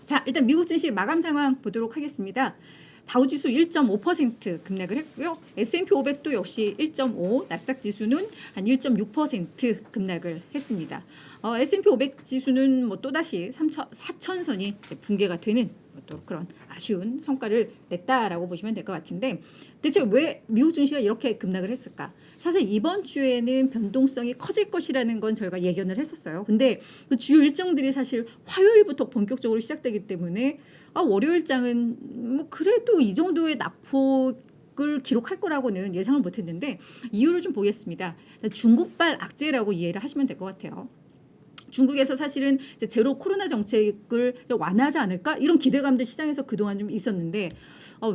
자, 일단 미국 증시 마감 상황 보도록 하겠습니다. 다우지수 1.5% 급락을 했고요. S&P 500도 역시 1.5, 나스닥 지수는 한 1.6% 급락을 했습니다. S&P 500 지수는 뭐 또다시 4천선이 붕괴가 되는 또 그런 아쉬운 성과를 냈다라고 보시면 될 것 같은데, 대체 왜 미국 증시가 이렇게 급락을 했을까? 사실 이번 주에는 변동성이 커질 것이라는 건 저희가 예견을 했었어요. 근데 그 주요 일정들이 사실 화요일부터 본격적으로 시작되기 때문에 월요일장은 뭐 그래도 이 정도의 낙폭을 기록할 거라고는 예상을 못했는데, 이유를 좀 보겠습니다. 중국발 악재라고 이해를 하시면 될 것 같아요. 중국에서 사실은 이제 제로 코로나 정책을 완화하지 않을까 이런 기대감들 시장에서 그동안 좀 있었는데,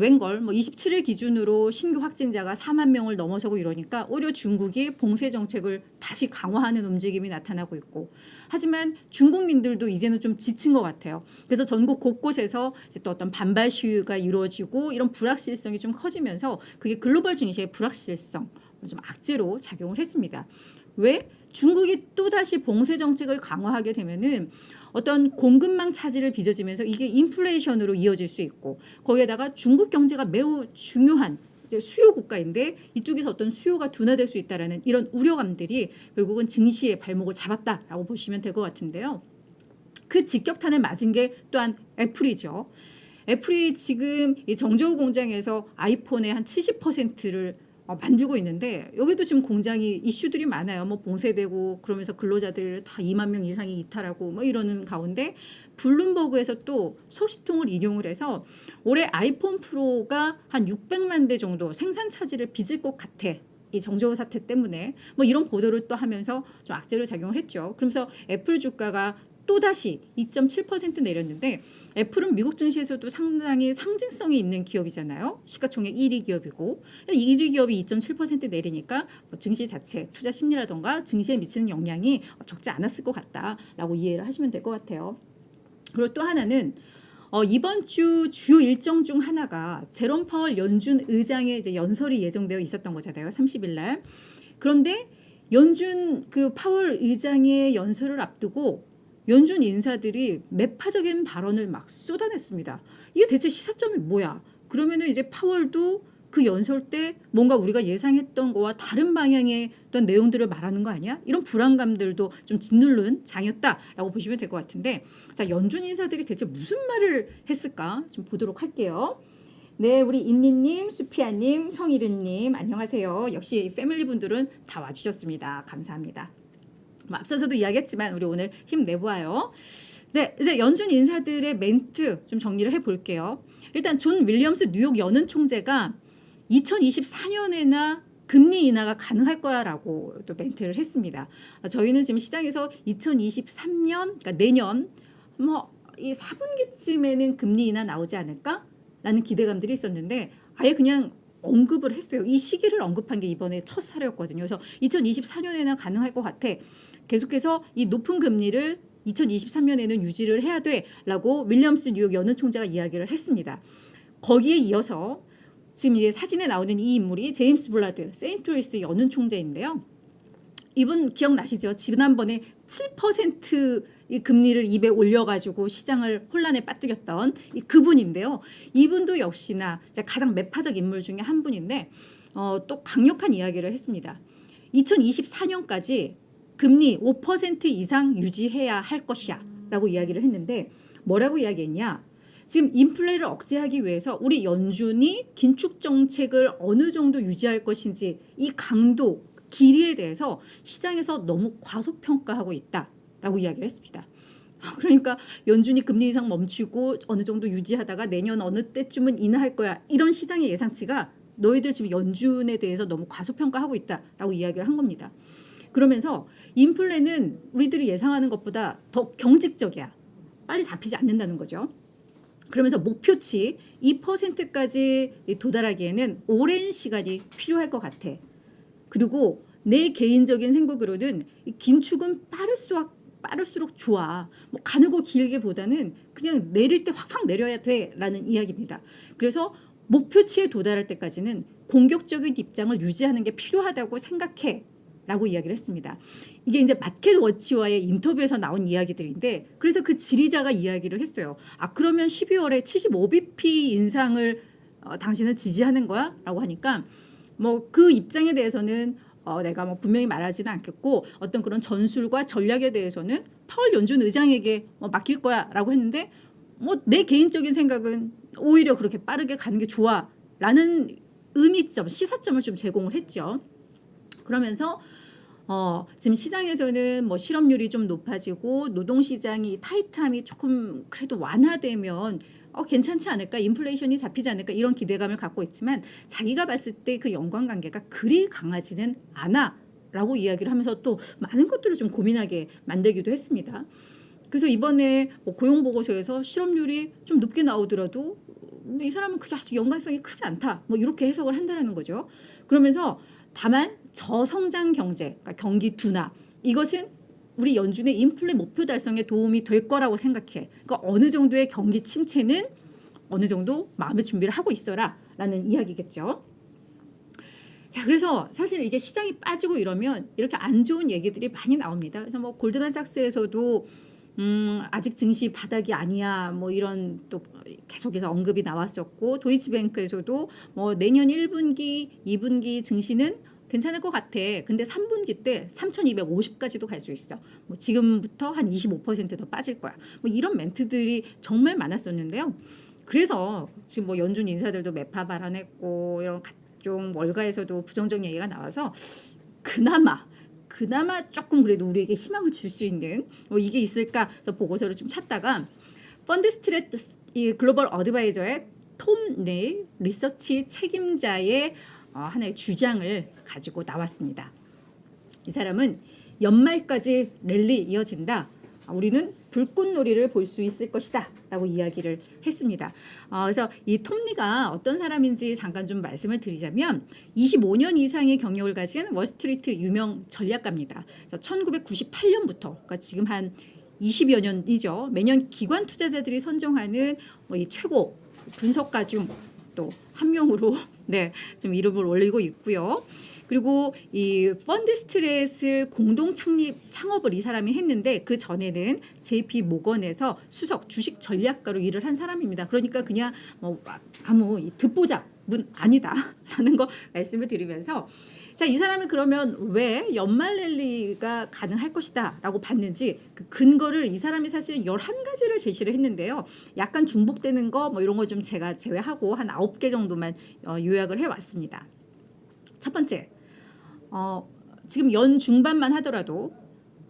웬걸 뭐 27일 기준으로 신규 확진자가 4만 명을 넘어서고 이러니까 오히려 중국이 봉쇄 정책을 다시 강화하는 움직임이 나타나고 있고, 하지만 중국민들도 이제는 좀 지친 것 같아요. 그래서 전국 곳곳에서 이제 또 어떤 반발 시위가 이루어지고 이런 불확실성이 좀 커지면서 그게 글로벌 증시의 불확실성, 좀 악재로 작용을 했습니다. 왜? 중국이 또다시 봉쇄 정책을 강화하게 되면은 어떤 공급망 차질을 빚어지면서 이게 인플레이션으로 이어질 수 있고, 거기에다가 중국 경제가 매우 중요한 이제 수요 국가인데 이쪽에서 어떤 수요가 둔화될 수 있다라는 이런 우려감들이 결국은 증시의 발목을 잡았다라고 보시면 될 것 같은데요. 그 직격탄을 맞은 게 또한 애플이죠. 애플이 지금 이 정저우 공장에서 아이폰의 한 70%를 만들고 있는데, 여기도 지금 공장이 이슈들이 많아요. 뭐 봉쇄되고 그러면서 근로자들 다 2만 명 이상이 이탈하고 뭐 이러는 가운데, 블룸버그에서 또 소식통을 인용을 해서 올해 아이폰 프로가 한 600만 대 정도 생산 차질을 빚을 것 같아, 이 정저우 사태 때문에. 뭐 이런 보도를 또 하면서 좀 악재로 작용을 했죠. 그러면서 애플 주가가 또다시 2.7% 내렸는데, 애플은 미국 증시에서도 상당히 상징성이 있는 기업이잖아요. 시가총액 1위 기업이고, 1위 기업이 2.7% 내리니까 증시 자체, 투자 심리라던가 증시에 미치는 영향이 적지 않았을 것 같다라고 이해를 하시면 될 것 같아요. 그리고 또 하나는 이번 주 주요 일정 중 하나가 제롬 파월 연준 의장의 이제 연설이 예정되어 있었던 거잖아요. 30일 날. 그런데 연준 그 파월 의장의 연설을 앞두고 연준 인사들이 매파적인 발언을 막 쏟아냈습니다. 이게 대체 시사점이 뭐야? 그러면은 이제 파월도 그 연설 때 뭔가 우리가 예상했던 거와 다른 방향의 어떤 내용들을 말하는 거 아니야? 이런 불안감들도 좀 짓누른 장이었다라고 보시면 될 것 같은데, 자, 연준 인사들이 대체 무슨 말을 했을까? 좀 보도록 할게요. 네, 우리 인니님, 수피아님, 성이른님 안녕하세요. 역시 패밀리 분들은 다 와주셨습니다. 감사합니다. 앞서서도 이야기했지만 우리 오늘 힘내보아요. 네, 이제 연준 인사들의 멘트 좀 정리를 해볼게요. 일단 존 윌리엄스 뉴욕 연은 총재가 2024년에나 금리 인하가 가능할 거야라고 또 멘트를 했습니다. 저희는 지금 시장에서 2023년, 그러니까 내년 뭐 이 4분기쯤에는 금리 인하 나오지 않을까라는 기대감들이 있었는데, 아예 그냥 언급을 했어요. 이 시기를 언급한 게 이번에 첫 사례였거든요. 그래서 2024년에나 가능할 것 같아. 계속해서 이 높은 금리를 2023년에는 유지를 해야 돼라고 윌리엄스 뉴욕 연은 총재가 이야기를 했습니다. 거기에 이어서 지금 이제 사진에 나오는 이 인물이 제임스 블라드 세인트루이스 연은 총재인데요. 이분 기억나시죠? 지난번에 7% 이 금리를 입에 올려가지고 시장을 혼란에 빠뜨렸던 그분인데요. 이분도 역시나 가장 매파적 인물 중에 한 분인데, 또 강력한 이야기를 했습니다. 2024년까지 금리 5% 이상 유지해야 할 것이야 라고 이야기를 했는데, 뭐라고 이야기했냐? 지금 인플레를 억제하기 위해서 우리 연준이 긴축 정책을 어느 정도 유지할 것인지 이 강도, 길이에 대해서 시장에서 너무 과소평가하고 있다라고 이야기를 했습니다. 그러니까 연준이 금리 인상 멈추고 어느 정도 유지하다가 내년 어느 때쯤은 인하할 거야, 이런 시장의 예상치가 너희들 지금 연준에 대해서 너무 과소평가하고 있다라고 이야기를 한 겁니다. 그러면서 인플레는 우리들이 예상하는 것보다 더 경직적이야, 빨리 잡히지 않는다는 거죠. 그러면서 목표치 2%까지 도달하기에는 오랜 시간이 필요할 것 같아. 그리고 내 개인적인 생각으로는 긴축은 빠를수록 좋아. 뭐 가늘고 길게보다는 그냥 내릴 때 확확 내려야 돼라는 이야기입니다. 그래서 목표치에 도달할 때까지는 공격적인 입장을 유지하는 게 필요하다고 생각해 라고 이야기를 했습니다. 이게 이제 마켓워치와의 인터뷰에서 나온 이야기들인데 그래서 그 지리자가 이야기를 했어요. 아 그러면 12월에 75bp 인상을 당신은 지지하는 거야? 라고 하니까 뭐 그 입장에 대해서는 내가 뭐 분명히 말하지는 않겠고 어떤 그런 전술과 전략에 대해서는 파월 연준 의장에게 맡길 거야 라고 했는데 뭐 내 개인적인 생각은 오히려 그렇게 빠르게 가는 게 좋아 라는 의미점, 시사점을 좀 제공을 했죠. 그러면서 지금 시장에서는 뭐 실업률이 좀 높아지고 노동시장이 타이트함이 조금 그래도 완화되면 괜찮지 않을까, 인플레이션이 잡히지 않을까 이런 기대감을 갖고 있지만 자기가 봤을 때 그 연관관계가 그리 강하지는 않아 라고 이야기를 하면서 또 많은 것들을 좀 고민하게 만들기도 했습니다. 그래서 이번에 뭐 고용보고서에서 실업률이 좀 높게 나오더라도 이 사람은 그게 아주 연관성이 크지 않다 뭐 이렇게 해석을 한다는 거죠. 그러면서 다만 저성장 경제, 그러니까 경기 둔화 이것은 우리 연준의 인플레 목표 달성에 도움이 될 거라고 생각해. 그러니까 어느 정도의 경기 침체는 어느 정도 마음의 준비를 하고 있어라 라는 이야기겠죠. 자, 그래서 사실 이게 시장이 빠지고 이러면 이렇게 안 좋은 얘기들이 많이 나옵니다. 그래서 뭐 골드만삭스에서도 아직 증시 바닥이 아니야 뭐 이런 또 계속해서 언급이 나왔었고 도이치뱅크에서도 뭐 내년 1분기, 2분기 증시는 괜찮을 것 같아. 근데 3분기 때 3,250까지도 갈 수 있어. 뭐 지금부터 한 25%더 빠질 거야. 뭐 이런 멘트들이 정말 많았었는데요. 그래서 지금 뭐 연준 인사들도 매파 발언했고 이런 각종 월가에서도 부정적 얘기가 나와서 그나마 조금 그래도 우리에게 희망을 줄 수 있는 뭐 이게 있을까 저 보고서를 좀 찾다가 펀드 스트레스 글로벌 어드바이저의 톰 네일 리서치 책임자의 하나의 주장을 가지고 나왔습니다. 이 사람은 연말까지 랠리 이어진다. 우리는 불꽃놀이를 볼 수 있을 것이다 라고 이야기를 했습니다. 그래서 이 톰리가 어떤 사람인지 잠깐 좀 말씀을 드리자면 25년 이상의 경력을 가진 월스트리트 유명 전략가입니다. 1998년부터 그러니까 지금 한 20여 년이죠. 매년 기관 투자자들이 선정하는 이 최고 분석가 중 또 한 명으로 네, 좀 이름을 올리고 있고요. 그리고 이 펀드 스트레스 공동 창업을 이 사람이 했는데 그 전에는 JP 모건에서 수석 주식 전략가로 일을 한 사람입니다. 그러니까 그냥 뭐 아무 듣보잡은 아니다라는 거 말씀을 드리면서 자, 이 사람은 그러면 왜 연말 랠리가 가능할 것이다라고 봤는지 그 근거를 이 사람이 사실 11가지를 제시를 했는데요. 약간 중복되는 거 뭐 이런 거 좀 제가 제외하고 한 9개 정도만 요약을 해왔습니다. 첫 번째, 지금 연 중반만 하더라도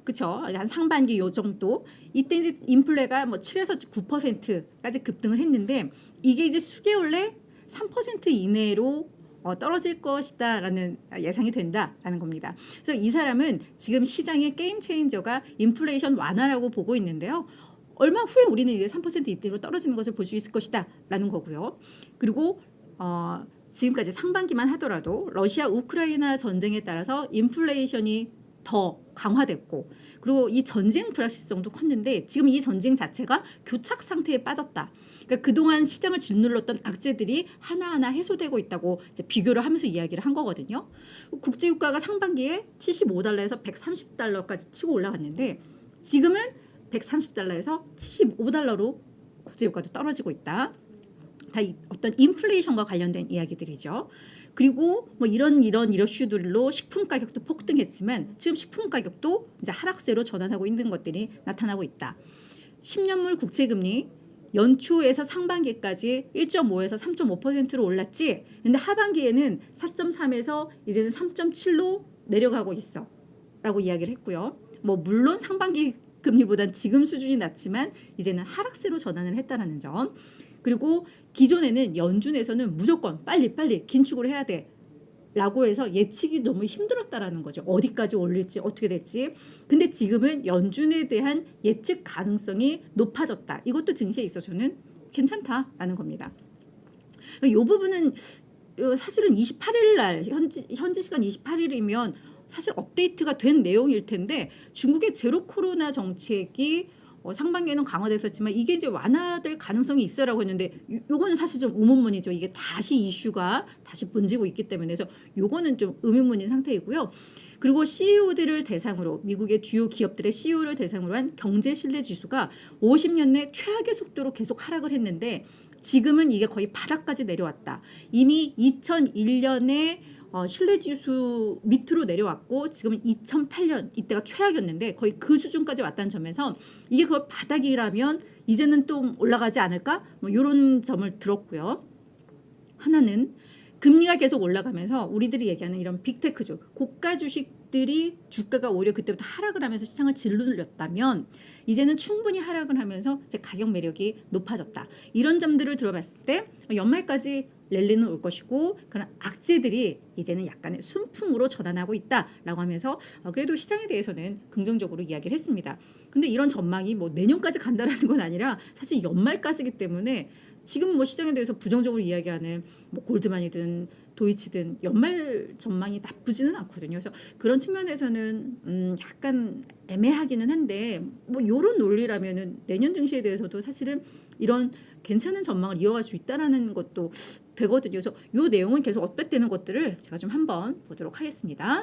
그쵸? 한 상반기 요 정도 이때 이제 인플레가 뭐 7에서 9%까지 급등을 했는데 이게 이제 수개월 내 3% 이내로 떨어질 것이다라는 예상이 된다라는 겁니다. 그래서 이 사람은 지금 시장의 게임 체인저가 인플레이션 완화라고 보고 있는데요. 얼마 후에 우리는 이제 3% 이대로 떨어지는 것을 볼 수 있을 것이다라는 거고요. 그리고 지금까지 상반기만 하더라도 러시아 우크라이나 전쟁에 따라서 인플레이션이 더 강화됐고 그리고 이 전쟁 불확실성도 컸는데 지금 이 전쟁 자체가 교착 상태에 빠졌다. 그러니까 그동안 시장을 짓눌렀던 악재들이 하나하나 해소되고 있다고 이제 비교를 하면서 이야기를 한 거거든요. 국제유가가 상반기에 75달러에서 130달러까지 치고 올라갔는데 지금은 130달러에서 75달러로 국제유가도 떨어지고 있다. 다 어떤 인플레이션과 관련된 이야기들이죠. 그리고 뭐 이런 이슈들로 식품 가격도 폭등했지만 지금 식품 가격도 이제 하락세로 전환하고 있는 것들이 나타나고 있다. 10년물 국채금리 연초에서 상반기까지 1.5에서 3.5%로 올랐지. 근데 하반기에는 4.3에서 이제는 3.7로 내려가고 있어. 라고 이야기를 했고요. 뭐 물론 상반기 금리보단 지금 수준이 낮지만 이제는 하락세로 전환을 했다라는 점. 그리고 기존에는 연준에서는 무조건 빨리 긴축을 해야 돼 라고 해서 예측이 너무 힘들었다라는 거죠. 어디까지 올릴지 어떻게 될지. 근데 지금은 연준에 대한 예측 가능성이 높아졌다. 이것도 증시에 있어서는 괜찮다라는 겁니다. 이 부분은 사실은 28일 날 현지 시간 28일이면 사실 업데이트가 된 내용일 텐데 중국의 제로 코로나 정책이 상반기에는 강화됐었지만 이게 이제 완화될 가능성이 있어라고 했는데 요거는 사실 좀 의문문이죠. 이게 다시 이슈가 다시 번지고 있기 때문에 그래서 요거는 좀 의문문인 상태이고요. 그리고 CEO들을 대상으로 미국의 주요 기업들의 CEO를 대상으로 한 경제 신뢰 지수가 50년 내 최악의 속도로 계속 하락을 했는데 지금은 이게 거의 바닥까지 내려왔다. 이미 2001년에 신뢰지수 밑으로 내려왔고 지금은 2008년 이때가 최악이었는데 거의 그 수준까지 왔다는 점에서 이게 그걸 바닥이라면 이제는 또 올라가지 않을까? 뭐 이런 점을 들었고요. 하나는 금리가 계속 올라가면서 우리들이 얘기하는 이런 빅테크주, 고가 주식들이 주가가 오히려 그때부터 하락을 하면서 시장을 짓눌렸다면 이제는 충분히 하락을 하면서 이제 가격 매력이 높아졌다. 이런 점들을 들어봤을 때 연말까지 랠리는 올 것이고 그런 악재들이 이제는 약간의 순풍으로 전환하고 있다라고 하면서 그래도 시장에 대해서는 긍정적으로 이야기를 했습니다. 근데 이런 전망이 뭐 내년까지 간다라는 건 아니라 사실 연말까지이기 때문에 지금 뭐 시장에 대해서 부정적으로 이야기하는 뭐 골드만이든 도이치든 연말 전망이 나쁘지는 않거든요. 그래서 그런 측면에서는 약간 애매하기는 한데 뭐 이런 논리라면은 내년 증시에 대해서도 사실은 이런 괜찮은 전망을 이어갈 수 있다라는 것도 되거든요. 그래서 이 내용은 계속 업데이트되는 것들을 제가 좀 한번 보도록 하겠습니다.